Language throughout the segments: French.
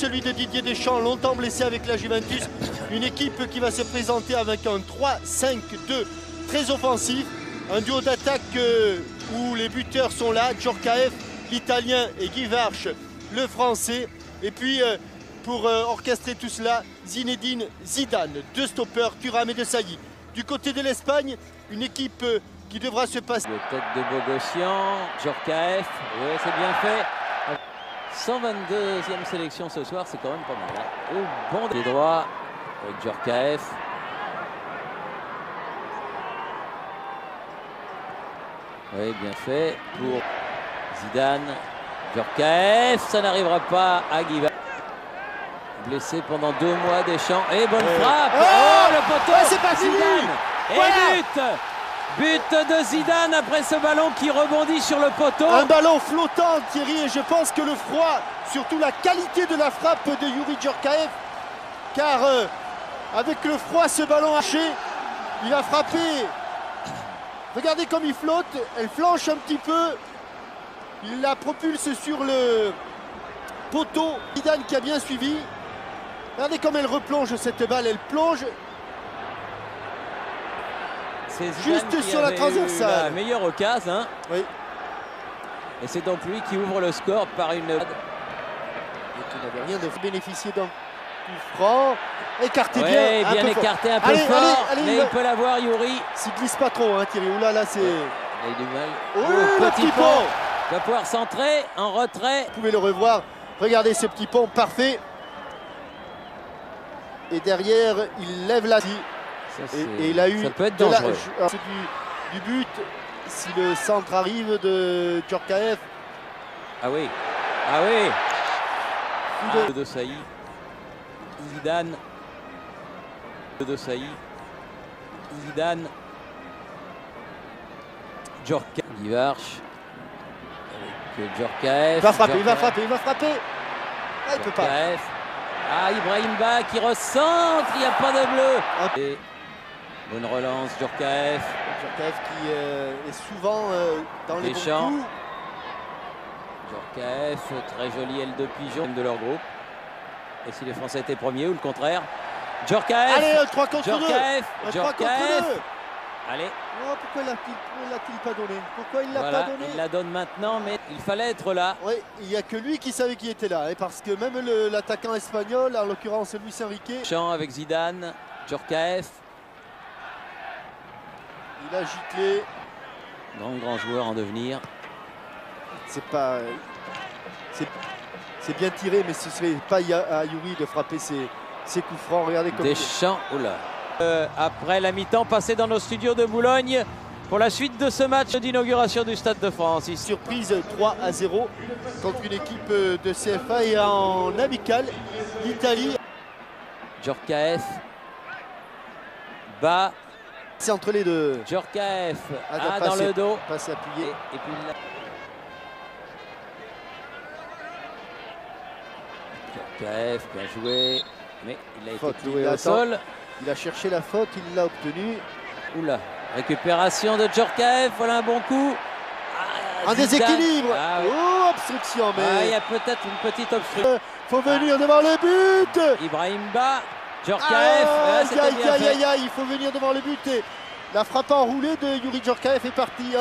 celui de Didier Deschamps, longtemps blessé avec la Juventus. Une équipe qui va se présenter avec un 3-5-2 très offensif. Un duo d'attaque où les buteurs sont là, Djorkaeff, l'Italien, et Guy Varche, le Français. Et puis, pour orchestrer tout cela, Zinedine Zidane, deux stoppeurs, Thuram et De Sailly. Du côté de l'Espagne, une équipe qui devra se passer. Le tête de Bogossian, Djorkaeff, oui, c'est bien fait. 122e sélection ce soir, c'est quand même pas mal. Hein. Au bon des droits avec Djorkaeff. Oui, bien fait pour Zidane. Djorkaeff, ça n'arrivera pas à Guy Varche. Blessé pendant 2 mois, Deschamps. Et bonne frappe. Oh, le poteau. C'est pas fini. Zidane. Et Voilà. But de Zidane après ce ballon qui rebondit sur le poteau. Un ballon flottant, Thierry, et je pense que le froid, surtout la qualité de la frappe de Youri Djorkaeff, car avec le froid, ce ballon haché, il a frappé. Regardez comme il flotte, elle flanche un petit peu. Il la propulse sur le poteau. Zidane qui a bien suivi. Regardez comme elle replonge cette balle, elle plonge. Juste sur la transversale. La meilleure occasion. Hein. Oui. Et c'est donc lui qui ouvre le score par une... Et qui n'avait rien de bénéficier d'un coup franc. Écarté ouais, bien. Bien écarté, un peu fort. Allez, mais il peut l'avoir, Youri. S'il glisse pas trop, hein, Thierry. Oula, là, c'est... Il a eu du mal. Oh, le petit pont. Il va pouvoir centrer en retrait. Vous pouvez le revoir. Regardez ce petit pont parfait. Et derrière, il lève la... Et il a eu... Ça peut être dangereux. C'est du but. Si le centre arrive de Djorkaeff. Ah oui. Ah oui. De Sailly. Zidane. De Sailly. Zidane. Djorkaeff. Guy Varche. Avec Djorkaeff. Il va frapper, il va frapper, il va frapper. Ah, il peut pas. Ah, Ibrahim Ba qui recentre, il n'y a pas de bleu. Et bonne relance, Djorkaeff. Djorkaeff qui est souvent dans les bons coups. Djorkaeff, très jolie aile de pigeon de leur groupe. Et si les Français étaient premiers ou le contraire. Djorkaeff. Allez, un 3 contre 2. Djorkaeff. 3 contre 2. Allez. Oh, pourquoi l'a-t-il pas donné? Pourquoi il l'a pas donné? Il la donne maintenant, mais il fallait être là. Oui, il n'y a que lui qui savait qui était là. Et parce que même l'attaquant espagnol, en l'occurrence Luis Enrique. Champ avec Zidane, Djorkaeff. Il a giclé. Grand joueur en devenir. C'est pas... C'est bien tiré, mais ce serait pas à Youri de frapper ses coups francs. Regardez comme... Deschamps, oula. Après la mi-temps passée dans nos studios de Boulogne pour la suite de ce match d'inauguration du Stade de France. Surprise 3-0 contre une équipe de CFA et en amical, l'Italie. Djorkaeff. Bas. C'est entre les deux. Djorkaeff. Dans le dos. Passe appuyé. Et puis là. Djorkaeff, bien joué. Mais il a été cloué au sol. Il a cherché la faute, il l'a obtenue. Oula, récupération de Djorkaeff, voilà un bon coup. Un déséquilibre. Oh, obstruction. Mais il y a peut-être une petite obstruction. Faut venir devant le but. Ibrahim Ba, Djorkaeff. Il faut venir devant le but. Et la frappe enroulée de Youri Djorkaeff est partie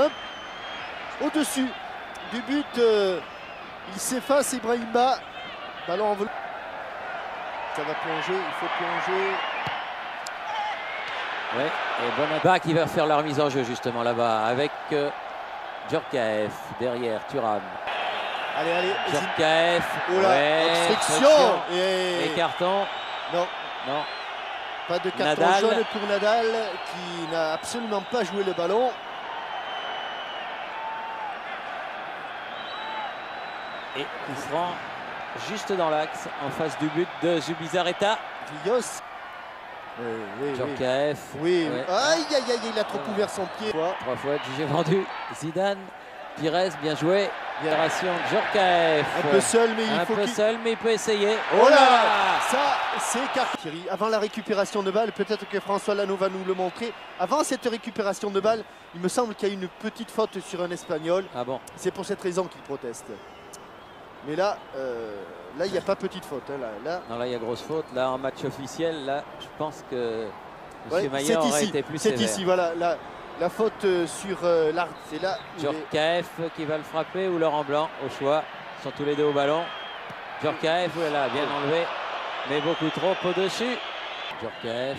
au-dessus du but. Il s'efface, Ibrahim Ba. Ballon enveloppé. Ça va plonger, il faut plonger. Ouais, et Bonaba qui va faire la remise en jeu justement là-bas avec Djorkaeff derrière Thuram. Allez. Djorkaeff. Oh là, obstruction. Et carton. Non. Pas de carton jaune pour Nadal qui n'a absolument pas joué le ballon. Et coup franc juste dans l'axe en face du but de Zubizarreta. Villos. Djorkaeff. Oui. Aïe, il a trop ouvert son pied. 3 fois j'ai vendu. Zidane. Pires, bien joué. Génération Djorkaeff. Un peu seul, mais il peut essayer. Oh là, ça, c'est Thierry. Avant la récupération de balle, peut-être que François Lano va nous le montrer. Avant cette récupération de balle, il me semble qu'il y a une petite faute sur un Espagnol. Ah bon? C'est pour cette raison qu'il proteste. Mais là, il n'y a pas petite faute. Hein, là. Non, là, il y a grosse faute. Là, en match officiel, là, je pense que Ouais, M. Maillard aurait été plus sévère. C'est ici, voilà. La faute sur l'art, c'est là. Djorkaeff qui va le frapper ou Laurent Blanc au choix. Ils sont tous les deux au ballon. Djorkaeff, voilà, bien enlevé, mais beaucoup trop au-dessus. Djorkaeff.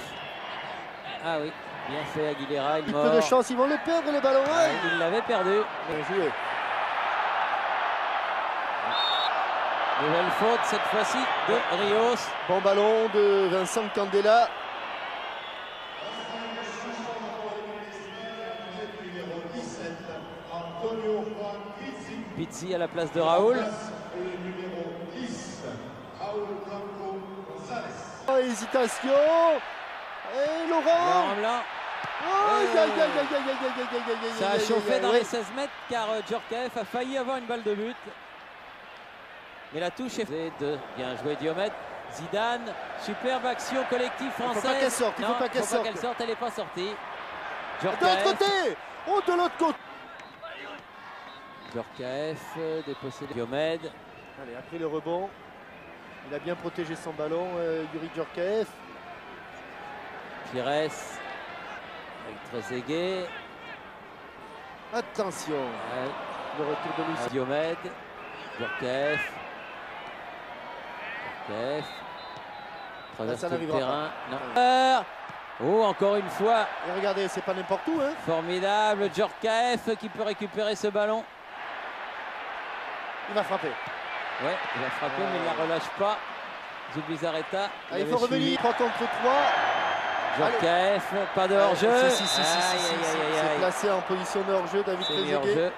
Ah oui, bien fait Aguilera. Il peu de chance, ils vont le perdre le ballon. Ouais, il l'avait perdu. Bien joué. Nouvelle faute cette fois-ci de Rios. Bon ballon de Vincent Candela. Pizzi à la place de Raoul. Oh, hésitation. Et Laurent Blanc. Ça a chauffé dans les 16 mètres car Djorkaeff a failli avoir une balle de but. Mais la touche est faite de bien joué Diomède. Zidane, superbe action collective française. Il ne faut pas qu'elle sorte. Elle n'est pas sortie. De l'autre côté. Oh, de l'autre côté. Djorkaeff dépossédé Diomède. Allez, après le rebond. Il a bien protégé son ballon, Youri Djorkaeff. Pires avec Trezeguet. Attention. Ouais. Le retour de Lucie. Diomède. Djorkaeff. Traverse Ça tout le n'arrivera terrain. pas. Non. Oh, encore une fois. Et regardez, c'est pas n'importe où. Hein. Formidable. Djorkaeff qui peut récupérer ce ballon. Il va frapper. Ouais, il va frapper, mais il ne la relâche pas. Zubizarreta. Il faut revenir 3 contre 3. Djorkaeff, pas de hors-jeu. C'est placé en position de hors-jeu, David Trezeguet.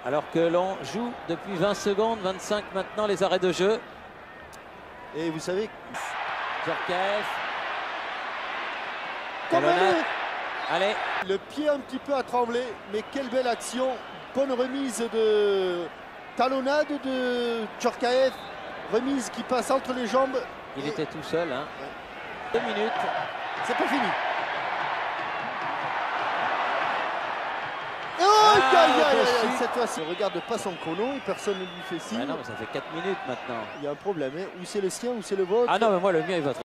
Alors que l'on joue depuis 20 secondes, 25 maintenant les arrêts de jeu. Et vous savez, Djorkaeff. Allez. Le pied un petit peu à trembler, mais quelle belle action. Bonne remise de talonnade de Djorkaeff. Remise qui passe entre les jambes. Il était tout seul. Hein. 2 minutes. C'est pas fini. Oh, cette fois-ci, il ne regarde pas son chrono, personne ne lui fait signe. Ah non, mais ça fait 4 minutes maintenant. Il y a un problème, hein. Ou c'est le sien ou c'est le vôtre. Ah non, mais moi le mien il va